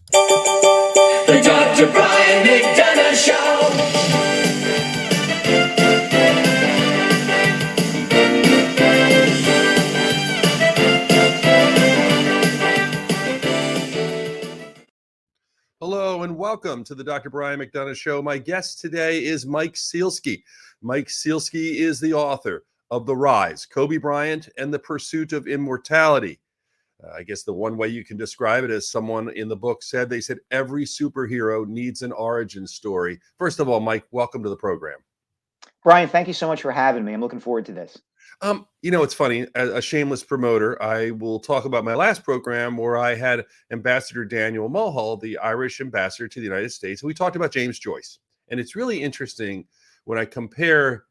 The Dr. Bryant McDonough Show. Hello and welcome to the Dr. Bryant McDonough Show. My guest today is Mike Sielski. Mike Sielski is the author of The Rise, Kobe Bryant and the Pursuit of Immortality. I guess the one way you can describe it, as someone in the book said, they said every superhero needs an origin story. First of all, Mike, welcome to the program. Brian, thank you so much for having me. I'm looking forward to this. It's funny, a shameless promoter, I will talk about my last program where I had Ambassador Daniel Mulhall, the Irish ambassador to the United States. And we talked about James Joyce. And it's really interesting when I compare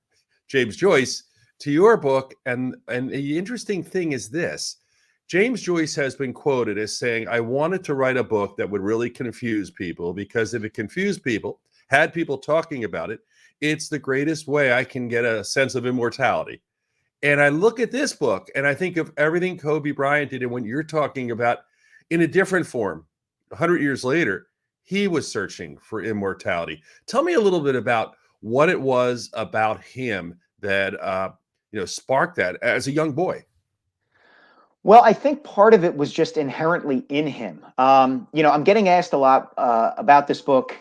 James Joyce to your book. And the interesting thing is this. James Joyce has been quoted as saying, I wanted to write a book that would really confuse people, because if it confused people, had people talking about it, it's the greatest way I can get a sense of immortality. And I look at this book and I think of everything Kobe Bryant did and what you're talking about in a different form. 100 years later, he was searching for immortality. Tell me a little bit about what it was about him that sparked that as a young boy. Well, I think part of it was just inherently in him. I'm getting asked a lot about this book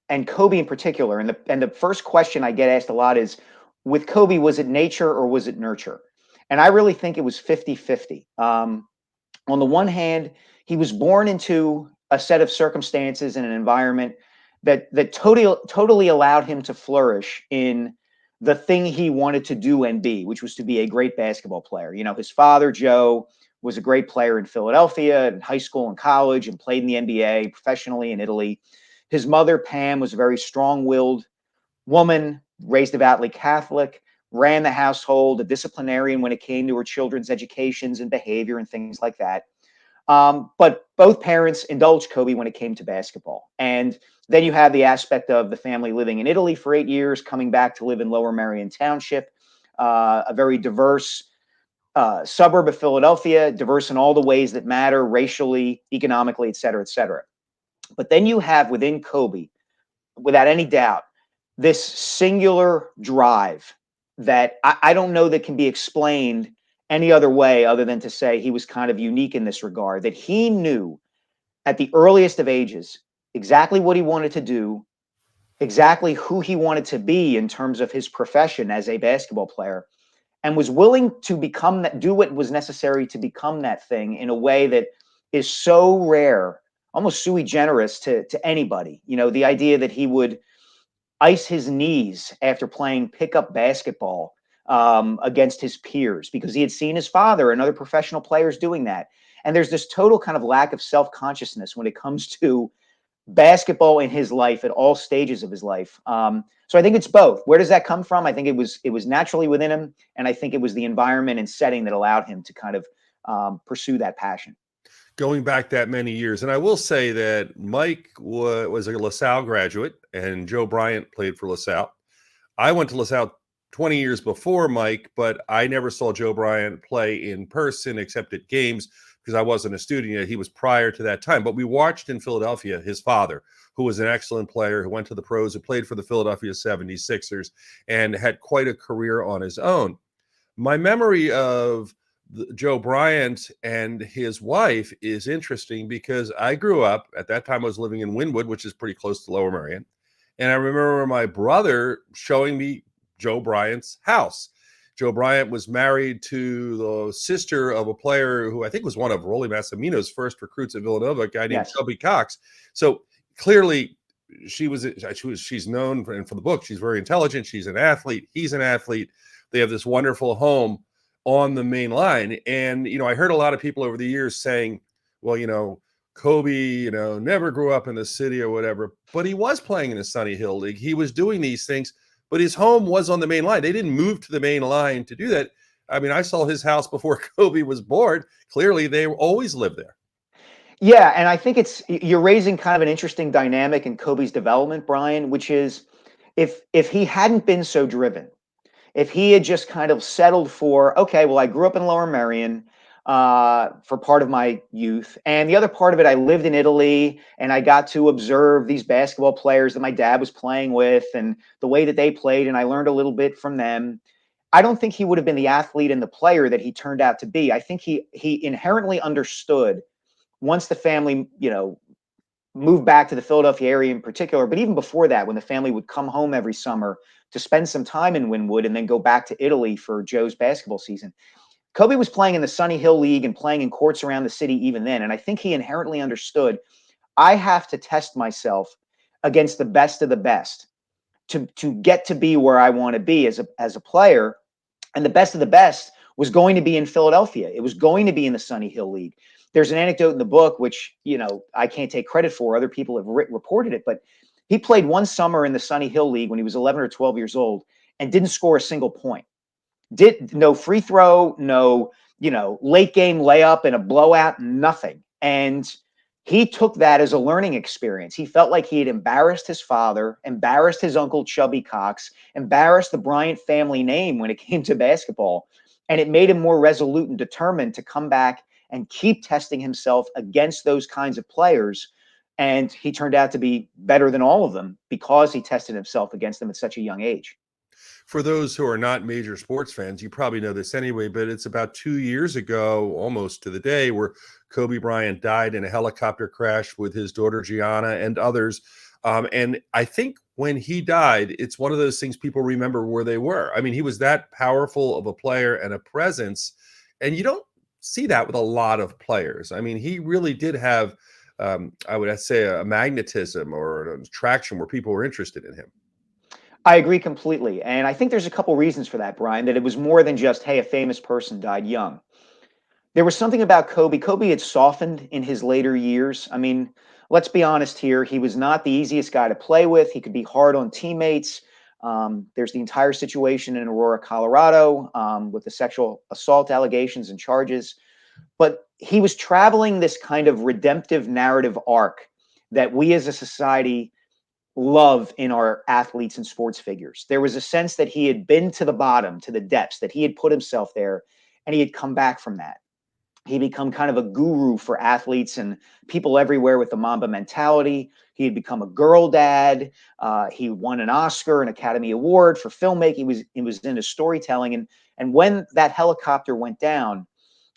and Kobe in particular. And the first question I get asked a lot is, with Kobe, was it nature or was it nurture? And I really think it was 50-50. On the one hand, he was born into a set of circumstances and an environment that totally allowed him to flourish in the thing he wanted to do and be, which was to be a great basketball player. You know, his father, Joe, was a great player in Philadelphia, in high school and college, and played in the NBA professionally in Italy. His mother, Pam, was a very strong-willed woman, raised devoutly Catholic, ran the household, a disciplinarian when it came to her children's educations and behavior and things like that. But both parents indulged Kobe when it came to basketball. And then you have the aspect of the family living in Italy for 8 years, coming back to live in Lower Merion Township, a very diverse suburb of Philadelphia, diverse in all the ways that matter, racially, economically, et cetera, et cetera. But then you have within Kobe, without any doubt, this singular drive that I don't know that can be explained any other way other than to say he was kind of unique in this regard, that he knew at the earliest of ages exactly what he wanted to do, exactly who he wanted to be in terms of his profession as a basketball player, and was willing to become that, do what was necessary to become that thing in a way that is so rare, almost sui generis to anybody. You know, the idea that he would ice his knees after playing pickup basketball against his peers because he had seen his father and other professional players doing that. And there's this total kind of lack of self-consciousness when it comes to basketball in his life at all stages of his life. So I think it's both. Where does that come from? I think it was naturally within him, and I think it was the environment and setting that allowed him to kind of pursue that passion. Going back that many years. And I will say that Mike was a LaSalle graduate and Joe Bryant played for LaSalle. I went to LaSalle 20 years before Mike, but I never saw Joe Bryant play in person except at games because I wasn't a student yet. He was prior to that time. But we watched in Philadelphia his father, who was an excellent player, who went to the pros, who played for the Philadelphia 76ers and had quite a career on his own. My memory of Joe Bryant and his wife is interesting because I grew up, at that time I was living in Wynwood, which is pretty close to Lower Merion. And I remember my brother showing me Joe Bryant's house. Joe Bryant was married to the sister of a player who I think was one of Rolly Massimino's first recruits at Villanova, a guy named Chubby Cox. So clearly she's known for the book. She's very intelligent. She's an athlete. He's an athlete. They have this wonderful home on the main line. And, I heard a lot of people over the years saying, well, Kobe, never grew up in the city or whatever, but he was playing in the Sunny Hill League. He was doing these things, but his home was on the main line. They didn't move to the main line to do that. I mean, I saw his house before Kobe was born. Clearly, they always lived there. Yeah, and I think you're raising kind of an interesting dynamic in Kobe's development, Brian, which is if he hadn't been so driven, if he had just kind of settled for, okay, well, I grew up in Lower Merion, for part of my youth. And the other part of it, I lived in Italy and I got to observe these basketball players that my dad was playing with and the way that they played. And I learned a little bit from them. I don't think he would have been the athlete and the player that he turned out to be. I think he inherently understood once the family, moved back to the Philadelphia area in particular, but even before that, when the family would come home every summer to spend some time in Wynwood and then go back to Italy for Joe's basketball season. Kobe was playing in the Sunny Hill League and playing in courts around the city even then. And I think he inherently understood I have to test myself against the best of the best to get to be where I want to be as a player. And the best of the best was going to be in Philadelphia. It was going to be in the Sunny Hill League. There's an anecdote in the book, which, I can't take credit for. Other people have reported it, but he played one summer in the Sunny Hill League when he was 11 or 12 years old and didn't score a single point. Did no free throw, no, late game layup and a blowout, nothing. And he took that as a learning experience. He felt like he had embarrassed his father, embarrassed his uncle Chubby Cox, embarrassed the Bryant family name when it came to basketball. And it made him more resolute and determined to come back and keep testing himself against those kinds of players. And he turned out to be better than all of them because he tested himself against them at such a young age. For those who are not major sports fans, you probably know this anyway, but it's about 2 years ago, almost to the day, where Kobe Bryant died in a helicopter crash with his daughter Gianna and others. And I think when he died, it's one of those things people remember where they were. I mean, he was that powerful of a player and a presence, and you don't see that with a lot of players. I mean, he really did have, I would say, a magnetism or an attraction where people were interested in him. I agree completely. And I think there's a couple reasons for that, Brian, that it was more than just, hey, a famous person died young. There was something about Kobe. Kobe had softened in his later years. I mean, let's be honest here. He was not the easiest guy to play with. He could be hard on teammates. There's the entire situation in Aurora, Colorado, with the sexual assault allegations and charges. But he was traveling this kind of redemptive narrative arc that we as a society love in our athletes and sports figures. There was a sense that he had been to the bottom, to the depths, that he had put himself there, and he had come back from that. He become kind of a guru for athletes and people everywhere with the Mamba mentality. He had become a girl dad. He won an Oscar, an Academy Award for filmmaking. He was into storytelling. And when that helicopter went down,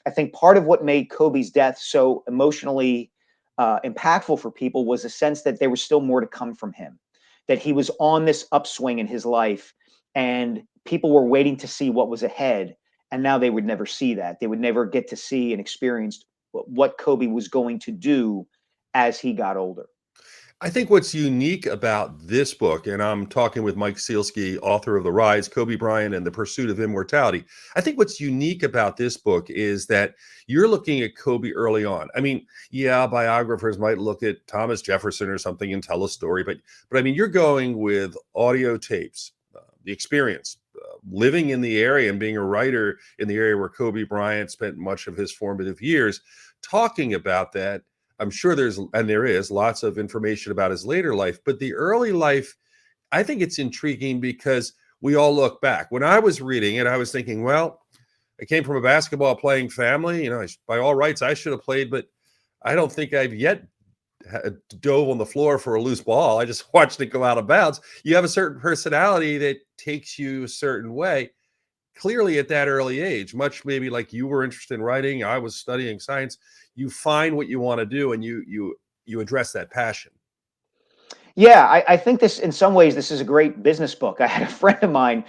I think part of what made Kobe's death so emotionally impactful for people was a sense that there was still more to come from him, that he was on this upswing in his life and people were waiting to see what was ahead. And now they would never see that. They would never get to see and experience what Kobe was going to do as he got older. I think what's unique about this book, and I'm talking with Mike Sielski, author of The Rise, Kobe Bryant and the Pursuit of Immortality. I think what's unique about this book is that you're looking at Kobe early on. I mean, yeah, biographers might look at Thomas Jefferson or something and tell a story, but I mean, you're going with audio tapes, the experience, living in the area and being a writer in the area where Kobe Bryant spent much of his formative years, talking about that. I'm sure there is lots of information about his later life, but the early life, I think it's intriguing because we all look back. When I was reading it, I was thinking, well, I came from a basketball playing family. By all rights, I should have played, but I don't think I've yet dove on the floor for a loose ball. I just watched it go out of bounds. You have a certain personality that takes you a certain way. Clearly at that early age, much maybe like you were interested in writing, I was studying science, you find what you want to do and you address that passion. Yeah, I think this, in some ways, this is a great business book. I had a friend of mine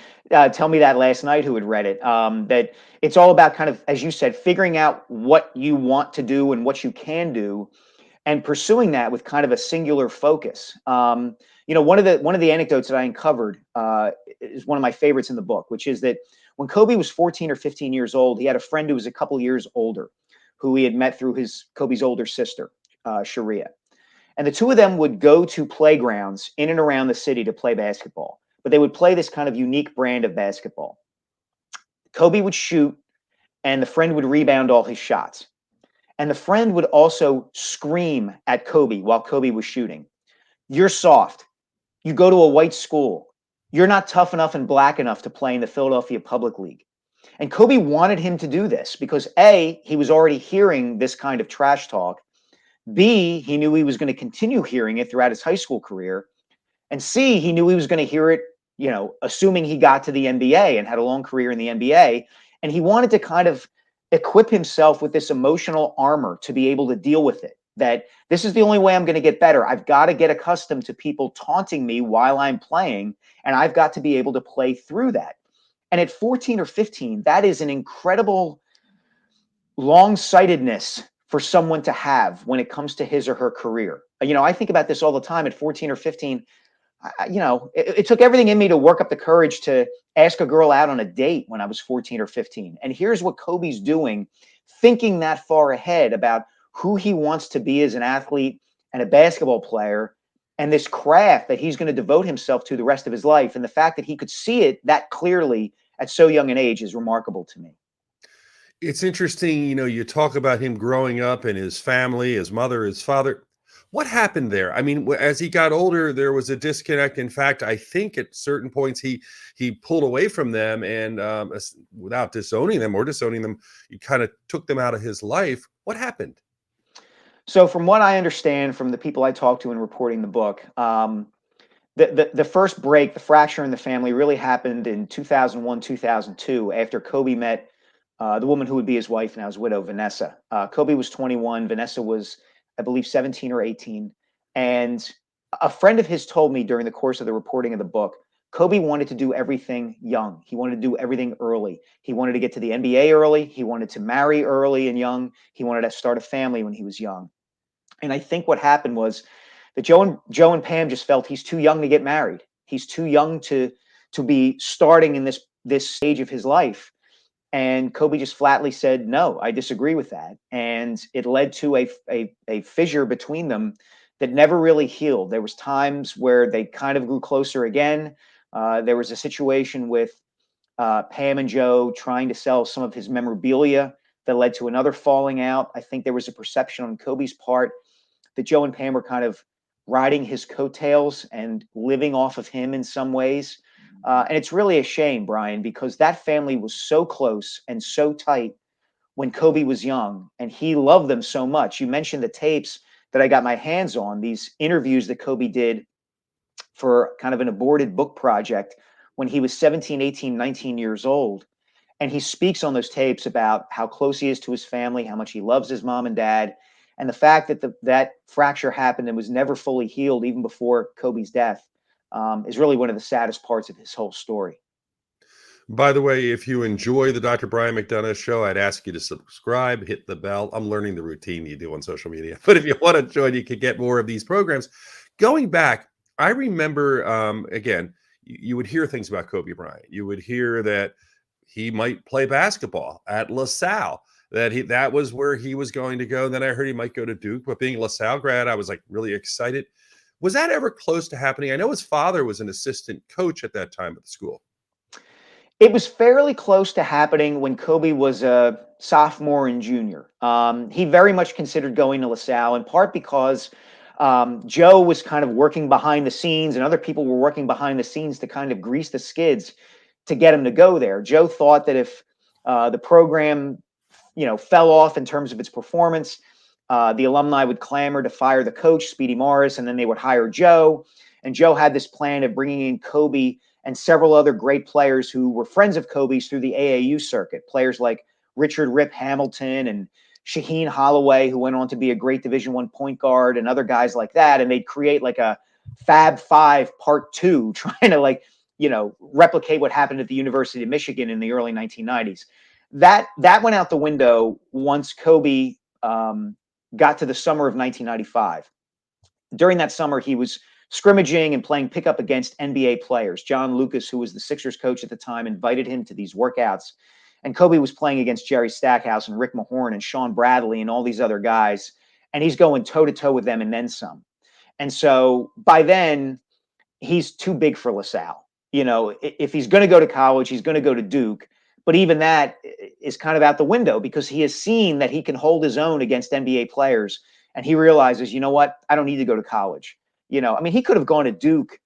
tell me that last night who had read it, that it's all about kind of, as you said, figuring out what you want to do and what you can do and pursuing that with kind of a singular focus. One of the anecdotes that I uncovered is one of my favorites in the book, which is that when Kobe was 14 or 15 years old, he had a friend who was a couple years older, who he had met through Kobe's older sister, Sharia. And the two of them would go to playgrounds in and around the city to play basketball, but they would play this kind of unique brand of basketball. Kobe would shoot, and the friend would rebound all his shots. And the friend would also scream at Kobe while Kobe was shooting. You're soft. You go to a white school. You're not tough enough and black enough to play in the Philadelphia Public League. And Kobe wanted him to do this because A, he was already hearing this kind of trash talk. B, he knew he was going to continue hearing it throughout his high school career. And C, he knew he was going to hear it, assuming he got to the NBA and had a long career in the NBA. And he wanted to kind of equip himself with this emotional armor to be able to deal with it. That this is the only way I'm going to get better. I've got to get accustomed to people taunting me while I'm playing, and I've got to be able to play through that. And at 14 or 15, that is an incredible long-sightedness for someone to have when it comes to his or her career. I think about this all the time at 14 or 15. It took everything in me to work up the courage to ask a girl out on a date when I was 14 or 15. And here's what Kobe's doing, thinking that far ahead about who he wants to be as an athlete and a basketball player, and this craft that he's going to devote himself to the rest of his life. And the fact that he could see it that clearly at so young an age is remarkable to me. It's interesting, you talk about him growing up and his family, his mother, his father. What happened there? I mean, as he got older, there was a disconnect. In fact, I think at certain points he pulled away from them, and without disowning them, he kind of took them out of his life. What happened? So, from what I understand from the people I talked to in reporting the book, the first break, the fracture in the family, really happened in 2001, 2002, after Kobe met the woman who would be his wife now, his widow, Vanessa. Kobe was 21. Vanessa was, I believe, 17 or 18. And a friend of his told me during the course of the reporting of the book, Kobe wanted to do everything young. He wanted to do everything early. He wanted to get to the NBA early. He wanted to marry early and young. He wanted to start a family when he was young. And I think what happened was that Joe and Pam just felt he's too young to get married. He's too young to be starting in this stage of his life. And Kobe just flatly said, no, I disagree with that. And it led to a fissure between them that never really healed. There was times where they kind of grew closer again. There was a situation with Pam and Joe trying to sell some of his memorabilia that led to another falling out. I think there was a perception on Kobe's part that Joe and Pam were kind of riding his coattails and living off of him in some ways. And it's really a shame, Brian, because that family was so close and so tight when Kobe was young, and he loved them so much. You mentioned the tapes that I got my hands on, these interviews that Kobe did for kind of an aborted book project when he was 17, 18, 19 years old. And he speaks on those tapes about how close he is to his family, how much he loves his mom and dad, and the fact that that fracture happened and was never fully healed even before Kobe's death is really one of the saddest parts of his whole story. By the way, if you enjoy the Dr. Brian McDonough show, I'd ask you to subscribe, hit the bell. I'm learning the routine you do on social media. But if you want to join, you can get more of these programs. Going back, I remember, again, you would hear things about Kobe Bryant. You would hear that he might play basketball at LaSalle, that was where he was going to go. And then I heard he might go to Duke, but being a LaSalle grad, I was like really excited. Was that ever close to happening? I know his father was an assistant coach at that time at the school. It was fairly close to happening when Kobe was a sophomore and junior. He very much considered going to LaSalle, in part because Joe was kind of working behind the scenes and other people were working behind the scenes to kind of grease the skids to get him to go there. Joe thought that if the program, fell off in terms of its performance, the alumni would clamor to fire the coach, Speedy Morris, and then they would hire Joe. And Joe had this plan of bringing in Kobe and several other great players who were friends of Kobe's through the AAU circuit. Players like Richard Rip Hamilton and Shaheen Holloway, who went on to be a great Division I point guard, and other guys like that. And they'd create like a Fab Five Part 2, trying to replicate what happened at the University of Michigan in the early 1990s. That went out the window once Kobe got to the summer of 1995. During that summer, he was scrimmaging and playing pickup against NBA players. John Lucas, who was the Sixers coach at the time, invited him to these workouts. And Kobe was playing against Jerry Stackhouse and Rick Mahorn and Sean Bradley and all these other guys. And he's going toe-to-toe with them and then some. And so by then, he's too big for LaSalle. If he's going to go to college, he's going to go to Duke. But even that is kind of out the window because he has seen that he can hold his own against NBA players. And he realizes, you know what? I don't need to go to college. He could have gone to Duke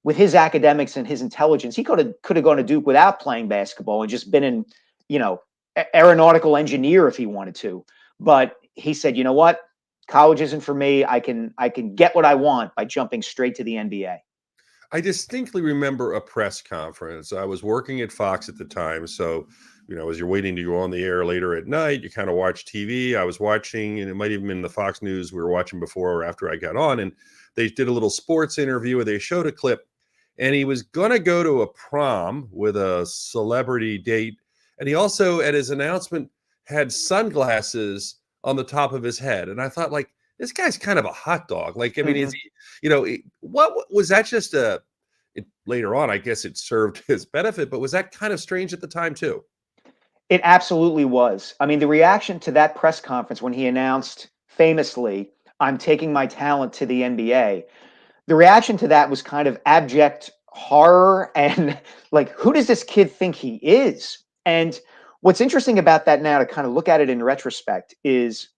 with his academics and his intelligence. He could have gone to Duke without playing basketball and just been in, aeronautical engineer if he wanted to. But he said, you know what? College isn't for me. I can get what I want by jumping straight to the NBA. I distinctly remember a press conference. I was working at Fox at the time. So, as you're waiting to go on the air later at night, you kind of watch TV. I was watching, and it might even been the Fox News we were watching before or after I got on. And they did a little sports interview where they showed a clip. And he was going to go to a prom with a celebrity date. And he also, at his announcement, had sunglasses on the top of his head. And I thought, like, this guy's kind of a hot dog. Like, I mean, is he, what was that just later on, I guess it served his benefit, but was that kind of strange at the time too? It absolutely was. I mean, the reaction to that press conference when he announced famously, I'm taking my talent to the NBA, the reaction to that was kind of abject horror and like, who does this kid think he is? And what's interesting about that now, to kind of look at it in retrospect, is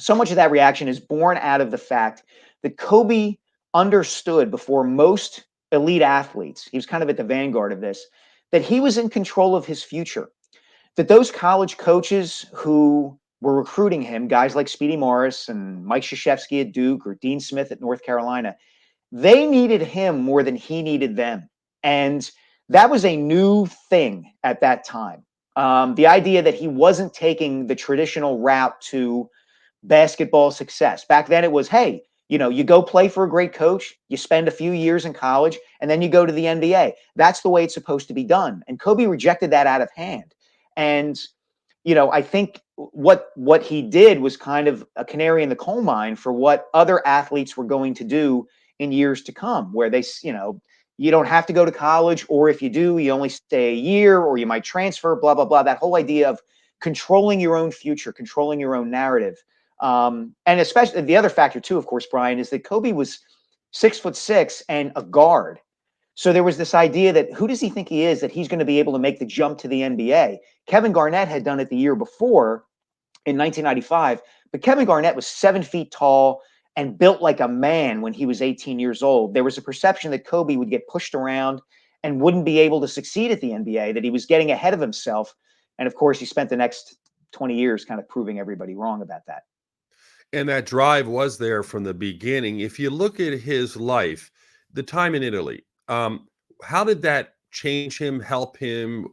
so much of that reaction is born out of the fact that Kobe understood before most elite athletes, he was kind of at the vanguard of this, that he was in control of his future. That those college coaches who were recruiting him, guys like Speedy Morris and Mike Krzyzewski at Duke or Dean Smith at North Carolina, they needed him more than he needed them. And that was a new thing at that time. The idea that he wasn't taking the traditional route to basketball success. Back then it was, hey, you go play for a great coach, you spend a few years in college, and then you go to the NBA. That's the way it's supposed to be done. And Kobe rejected that out of hand. And, I think what he did was kind of a canary in the coal mine for what other athletes were going to do in years to come, where they, you don't have to go to college, or if you do, you only stay a year, or you might transfer, blah, blah, blah. That whole idea of controlling your own future, controlling your own narrative. And especially the other factor too, of course, Brian, is that Kobe was 6'6" and a guard. So there was this idea that who does he think he is that he's going to be able to make the jump to the NBA? Kevin Garnett had done it the year before in 1995, but Kevin Garnett was 7 feet tall and built like a man when he was 18 years old. There was a perception that Kobe would get pushed around and wouldn't be able to succeed at the NBA, that he was getting ahead of himself. And of course, he spent the next 20 years kind of proving everybody wrong about that. And that drive was there from the beginning. If you look at his life, the time in Italy, how did that change him, help him,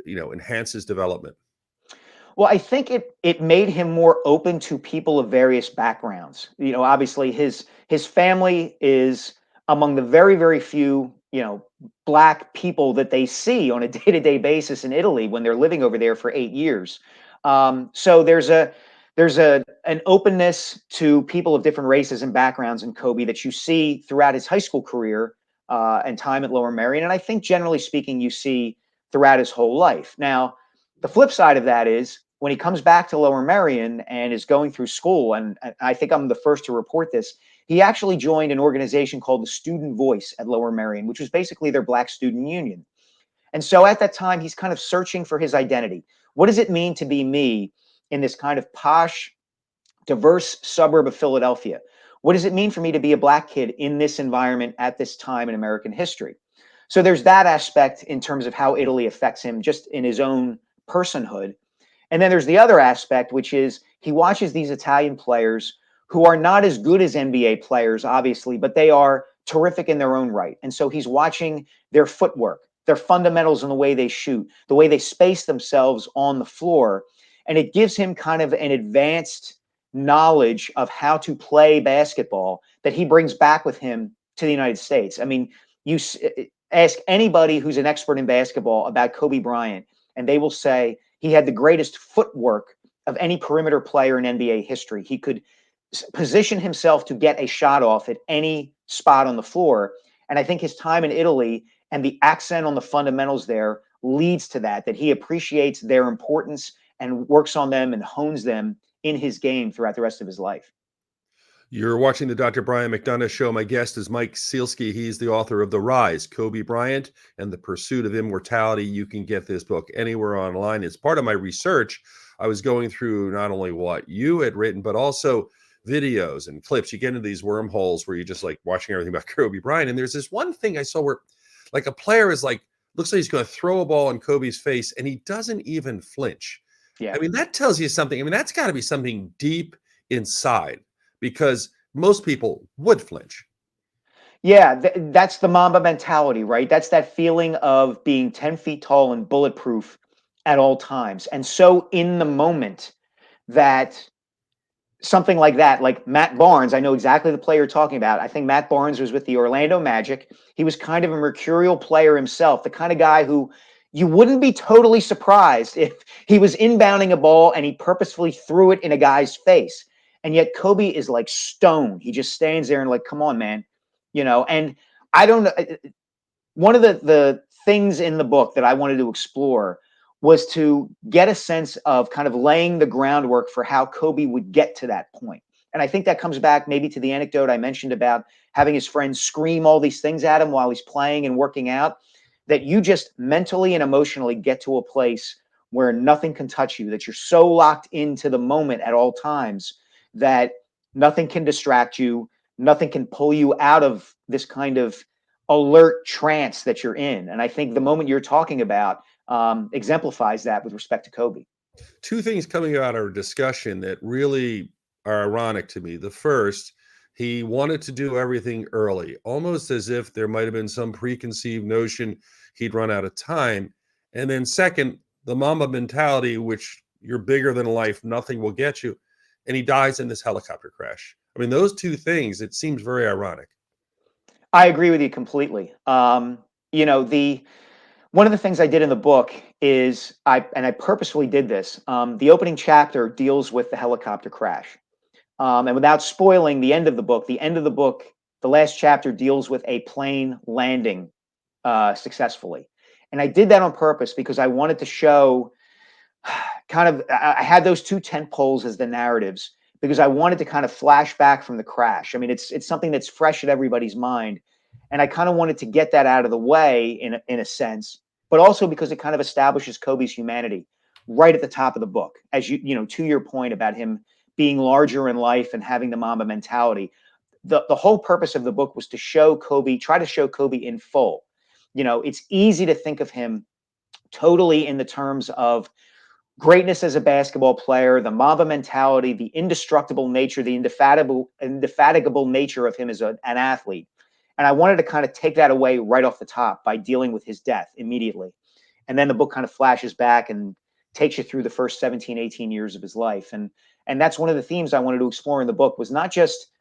enhance his development? Well, I think it made him more open to people of various backgrounds. Obviously his family is among the very, very few, Black people that they see on a day-to-day basis in Italy when they're living over there for 8 years. So there's an openness to people of different races and backgrounds in Kobe that you see throughout his high school career and time at Lower Merion. And I think generally speaking, you see throughout his whole life. Now, the flip side of that is when he comes back to Lower Merion and is going through school, and I think I'm the first to report this, he actually joined an organization called the Student Voice at Lower Merion, which was basically their Black student union. And so at that time, he's kind of searching for his identity. What does it mean to be me in this kind of posh, diverse suburb of Philadelphia? What does it mean for me to be a Black kid in this environment at this time in American history? So there's that aspect in terms of how Italy affects him just in his own personhood. And then there's the other aspect, which is he watches these Italian players who are not as good as NBA players, obviously, but they are terrific in their own right. And so he's watching their footwork, their fundamentals in the way they shoot, the way they space themselves on the floor. And it gives him kind of an advanced knowledge of how to play basketball that he brings back with him to the United States. I mean, you ask anybody who's an expert in basketball about Kobe Bryant, and they will say he had the greatest footwork of any perimeter player in NBA history. He could position himself to get a shot off at any spot on the floor. And I think his time in Italy and the accent on the fundamentals there leads to that he appreciates their importance and works on them and hones them in his game throughout the rest of his life. You're watching the Dr. Brian McDonough Show. My guest is Mike Sielski. He's the author of The Rise, Kobe Bryant and the Pursuit of Immortality. You can get this book anywhere online. It's part of my research. I was going through not only what you had written, but also videos and clips. You get into these wormholes where you're just like watching everything about Kobe Bryant. And there's this one thing I saw where like a player is like looks like he's going to throw a ball in Kobe's face, and he doesn't even flinch. Yeah. I mean, that tells you something. I mean, that's got to be something deep inside, because most people would flinch. Yeah, that's the Mamba mentality, right? That's that feeling of being 10 feet tall and bulletproof at all times. And so in the moment that something like that, like Matt Barnes, I know exactly the player you're talking about. I think Matt Barnes was with the Orlando Magic. He was kind of a mercurial player himself, the kind of guy who you wouldn't be totally surprised if he was inbounding a ball and he purposefully threw it in a guy's face. And yet Kobe is like stone. He just stands there and like, come on, man. And I don't know. One of the things in the book that I wanted to explore was to get a sense of kind of laying the groundwork for how Kobe would get to that point. And I think that comes back maybe to the anecdote I mentioned about having his friends scream all these things at him while he's playing and working out, that you just mentally and emotionally get to a place where nothing can touch you, that you're so locked into the moment at all times that nothing can distract you, nothing can pull you out of this kind of alert trance that you're in. And I think the moment you're talking about exemplifies that with respect to Kobe. Two things coming out of our discussion that really are ironic to me. The first, he wanted to do everything early, almost as if there might have been some preconceived notion he'd run out of time. And then second, the Mamba mentality, which you're bigger than life, nothing will get you. And he dies in this helicopter crash. I mean, those two things, it seems very ironic. I agree with you completely. The one of the things I did in the book is I purposefully did this. The opening chapter deals with the helicopter crash. And without spoiling the end of the book, the last chapter deals with a plane landing successfully. And I did that on purpose because I wanted to show I had those two tent poles as the narratives because I wanted to kind of flash back from the crash. I mean, it's something that's fresh at everybody's mind. And I kind of wanted to get that out of the way in a sense, but also because it kind of establishes Kobe's humanity right at the top of the book. As to your point about him being larger in life and having the Mamba mentality. The whole purpose of the book was to try to show Kobe in full. It's easy to think of him totally in the terms of greatness as a basketball player, the Mamba mentality, the indestructible nature, the indefatigable nature of him as an athlete. And I wanted to kind of take that away right off the top by dealing with his death immediately. And then the book kind of flashes back and takes you through the first 17, 18 years of his life. And that's one of the themes I wanted to explore in the book, was not just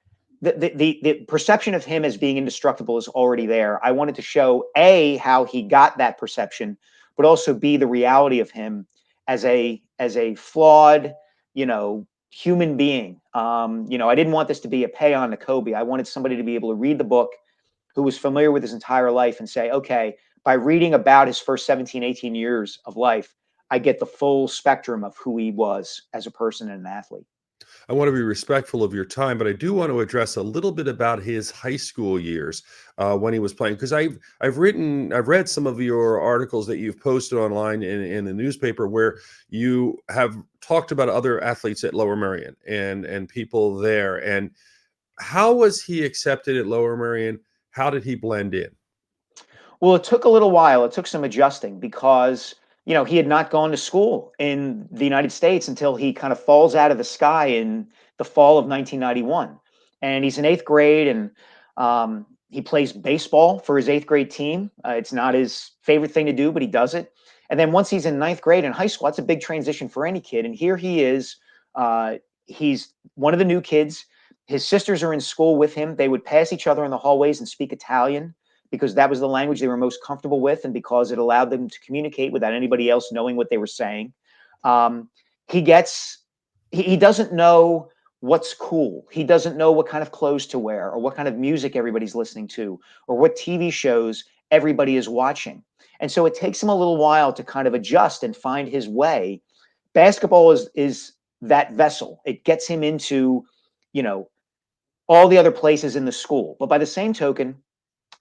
the perception of him as being indestructible is already there. I wanted to show A, how he got that perception, but also B, the reality of him as a flawed, human being. I didn't want this to be a pay on to Kobe. I wanted somebody to be able to read the book who was familiar with his entire life and say, okay, by reading about his first 17, 18 years of life, I get the full spectrum of who he was as a person and an athlete. I want to be respectful of your time, but I do want to address a little bit about his high school years when he was playing, because I've read some of your articles that you've posted online in the newspaper where you have talked about other athletes at Lower Merion and people there. And how was he accepted at Lower Merion? How did he blend in? Well, it took a little while. It took some adjusting because, he had not gone to school in the United States until he kind of falls out of the sky in the fall of 1991. And he's in eighth grade, and he plays baseball for his eighth grade team. It's not his favorite thing to do, but he does it. And then once he's in ninth grade in high school, that's a big transition for any kid. And here he is. He's one of the new kids. His sisters are in school with him. They would pass each other in the hallways and speak Italian, because that was the language they were most comfortable with, and because it allowed them to communicate without anybody else knowing what they were saying. He doesn't know what's cool. He doesn't know what kind of clothes to wear, or what kind of music everybody's listening to, or what TV shows everybody is watching. And so it takes him a little while to kind of adjust and find his way. Basketball is that vessel. It gets him into, all the other places in the school. But by the same token,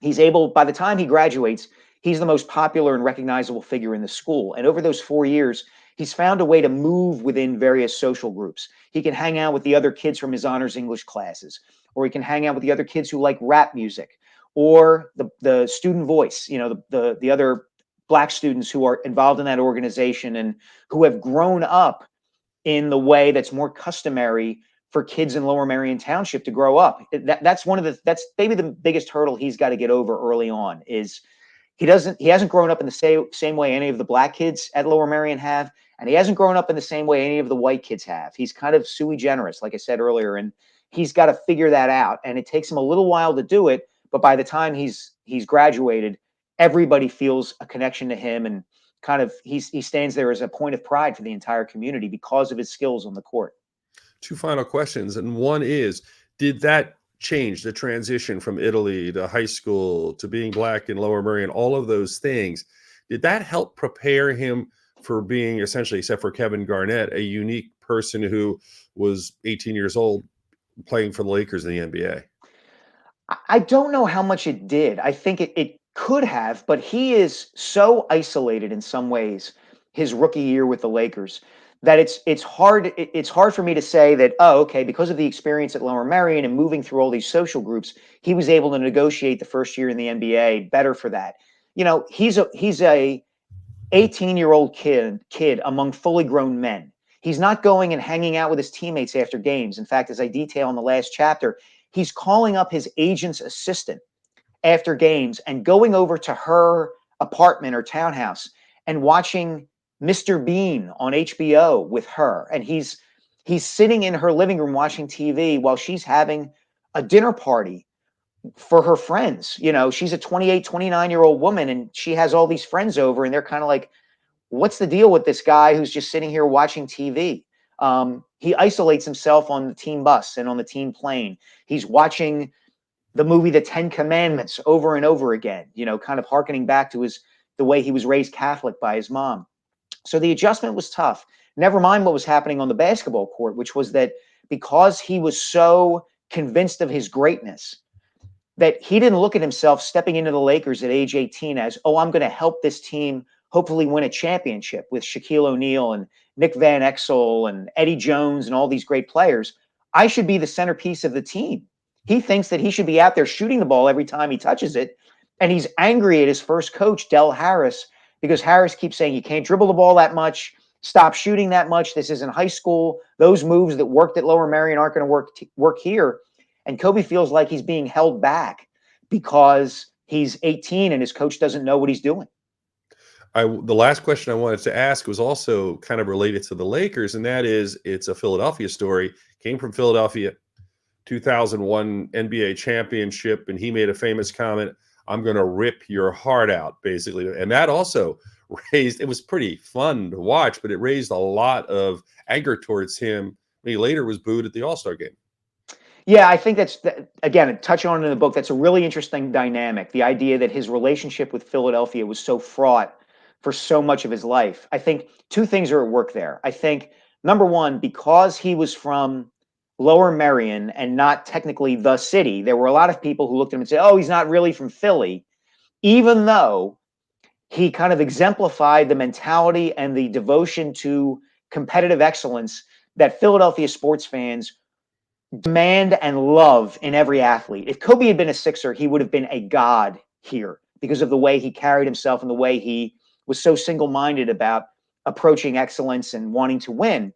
by the time he graduates, he's the most popular and recognizable figure in the school. And over those 4 years, he's found a way to move within various social groups. He can hang out with the other kids from his honors English classes, or he can hang out with the other kids who like rap music, or the student voice, the other Black students who are involved in that organization and who have grown up in the way that's more customary for kids in Lower Merion Township to grow up. That's maybe the biggest hurdle he's got to get over early on. Is he hasn't grown up in the same way any of the Black kids at Lower Merion have, and he hasn't grown up in the same way any of the white kids have. He's kind of sui generis, like I said earlier, and he's got to figure that out. And it takes him a little while to do it, but by the time he's graduated, everybody feels a connection to him, and kind of he stands there as a point of pride for the entire community because of his skills on the court. Two final questions, and one is, did that change, the transition from Italy to high school to being Black in Lower Merion, all of those things, did that help prepare him for being, essentially, except for Kevin Garnett, a unique person who was 18 years old playing for the Lakers in the NBA? I don't know how much it did. I think it could have, but he is so isolated in some ways his rookie year with the Lakers that it's hard for me to say that, oh, okay, because of the experience at Lower Merion and moving through all these social groups, he was able to negotiate the first year in the NBA better for that. You know, he's a 18-year-old kid among fully grown men. He's not going and hanging out with his teammates after games. In fact, as I detail in the last chapter, he's calling up his agent's assistant after games and going over to her apartment or townhouse and watching Mr. Bean on HBO with her. And he's sitting in her living room watching TV while she's having a dinner party for her friends. You know, she's a 28, 29-year-old woman, and she has all these friends over, and they're kind of like, what's the deal with this guy who's just sitting here watching TV? He isolates himself on the team bus and on the team plane. He's watching the movie The Ten Commandments over and over again, you know, kind of hearkening back to the way he was raised Catholic by his mom. So the adjustment was tough. Never mind what was happening on the basketball court, which was that because he was so convinced of his greatness, that he didn't look at himself stepping into the Lakers at age 18 as, oh, I'm going to help this team hopefully win a championship with Shaquille O'Neal and Nick Van Exel and Eddie Jones and all these great players. I should be the centerpiece of the team. He thinks that he should be out there shooting the ball every time he touches it. And he's angry at his first coach, Del Harris, because Harris keeps saying, you can't dribble the ball that much. Stop shooting that much. This isn't high school. Those moves that worked at Lower Merion aren't going to work here. And Kobe feels like he's being held back because he's 18 and his coach doesn't know what he's doing. The last question I wanted to ask was also kind of related to the Lakers, and that is, it's a Philadelphia story. Came from Philadelphia, 2001 NBA championship, and he made a famous comment, I'm going to rip your heart out, basically. And that also it was pretty fun to watch, but it raised a lot of anger towards him when he later was booed at the All-Star game. Yeah, I think again, touch on it in the book. That's a really interesting dynamic. The idea that his relationship with Philadelphia was so fraught for so much of his life. I think two things are at work there. I think, number one, because he was from Lower Merion and not technically the city, there were a lot of people who looked at him and said, oh, he's not really from Philly, even though he kind of exemplified the mentality and the devotion to competitive excellence that Philadelphia sports fans demand and love in every athlete. If Kobe had been a Sixer, he would have been a god here because of the way he carried himself and the way he was so single-minded about approaching excellence and wanting to win.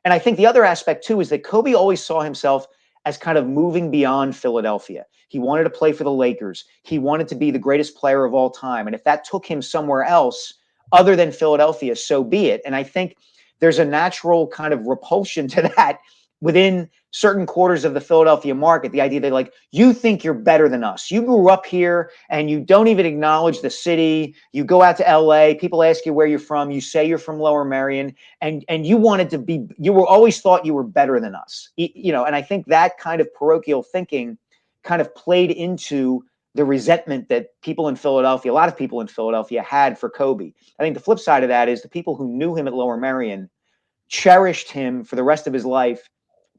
And I think the other aspect too is that Kobe always saw himself as kind of moving beyond Philadelphia. He wanted to play for the Lakers. He wanted to be the greatest player of all time. And if that took him somewhere else other than Philadelphia, so be it. And I think there's a natural kind of repulsion to that within certain quarters of the Philadelphia market, the idea that, like, you think you're better than us. You grew up here and you don't even acknowledge the city. You go out to LA, people ask you where you're from. You say you're from Lower Merion, and you wanted to be, you were always thought you were better than us. You know, and I think that kind of parochial thinking kind of played into the resentment that people in Philadelphia, a lot of people in Philadelphia, had for Kobe. I think the flip side of that is the people who knew him at Lower Merion cherished him for the rest of his life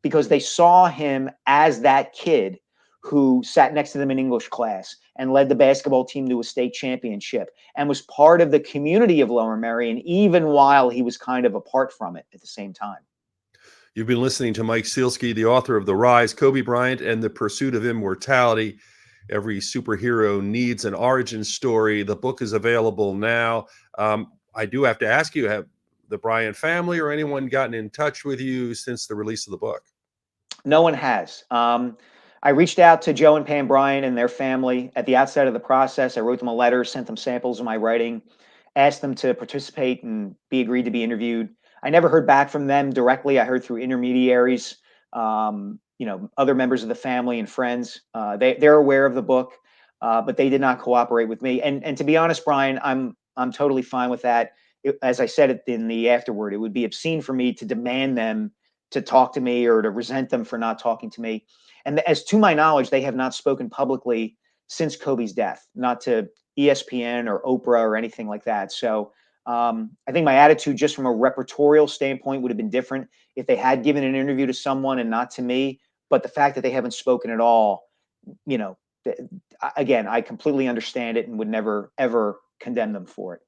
because they saw him as that kid who sat next to them in English class and led the basketball team to a state championship and was part of the community of Lower Merion, even while he was kind of apart from it at the same time. You've been listening to Mike Sielski, the author of The Rise, Kobe Bryant, and the Pursuit of Immortality. every superhero needs an origin story. The book is available now. I do have to ask you, have the Bryant family or anyone gotten in touch with you since the release of the book? No one has. I reached out to Joe and Pam Bryant and their family at the outset of the process. I wrote them a letter, sent them samples of my writing, asked them to participate and be agreed to be interviewed. I never heard back from them directly. I heard through intermediaries, other members of the family and friends. They're aware of the book, but they did not cooperate with me. And to be honest, Brian, I'm totally fine with that. As I said it in the afterword, it would be obscene for me to demand them to talk to me or to resent them for not talking to me. And as to my knowledge, they have not spoken publicly since Kobe's death, not to ESPN or Oprah or anything like that. So I think my attitude, just from a repertorial standpoint, would have been different if they had given an interview to someone and not to me. But the fact that they haven't spoken at all, you know, again, I completely understand it and would never, ever condemn them for it.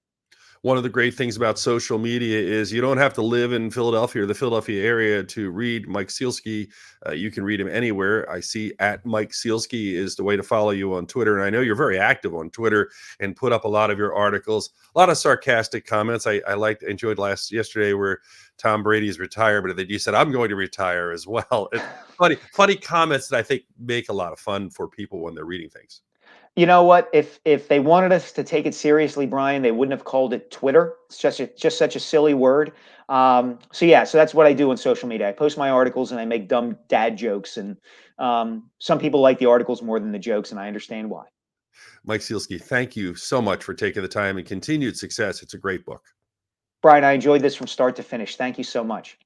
One of the great things about social media is you don't have to live in Philadelphia or the Philadelphia area to read Mike Sielski. You can read him anywhere. I see at Mike Sielski is the way to follow you on Twitter. And I know you're very active on Twitter and put up a lot of your articles, a lot of sarcastic comments. I enjoyed yesterday where Tom Brady's retired, but then you said, I'm going to retire as well. It's funny comments that I think make a lot of fun for people when they're reading things. You know what? If they wanted us to take it seriously, Brian, they wouldn't have called it Twitter. It's just such a silly word. So that's what I do on social media. I post my articles and I make dumb dad jokes, and some people like the articles more than the jokes, and I understand why. Mike Sielski, thank you so much for taking the time and continued success. It's a great book. Brian, I enjoyed this from start to finish. Thank you so much.